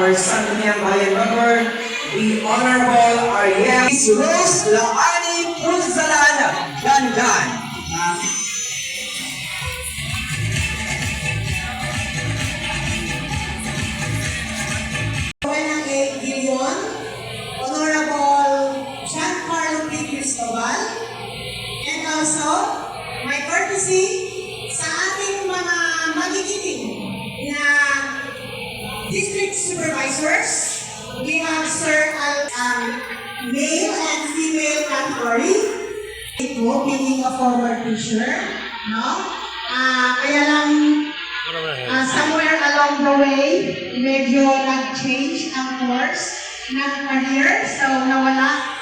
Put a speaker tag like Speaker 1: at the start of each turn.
Speaker 1: our Sangguniang Bayan member, the Honorable Ariel Rose Laani Punzalan Gandan.
Speaker 2: Gilion, Honorable Giancarlo P. Cristobal, and also my courtesy sa ating mga magigiting na district supervisors. We have Sir male and female category. Being a former teacher, no? Kaya lang somewhere along the way, medyo nag-change ang course ng career. So, nawala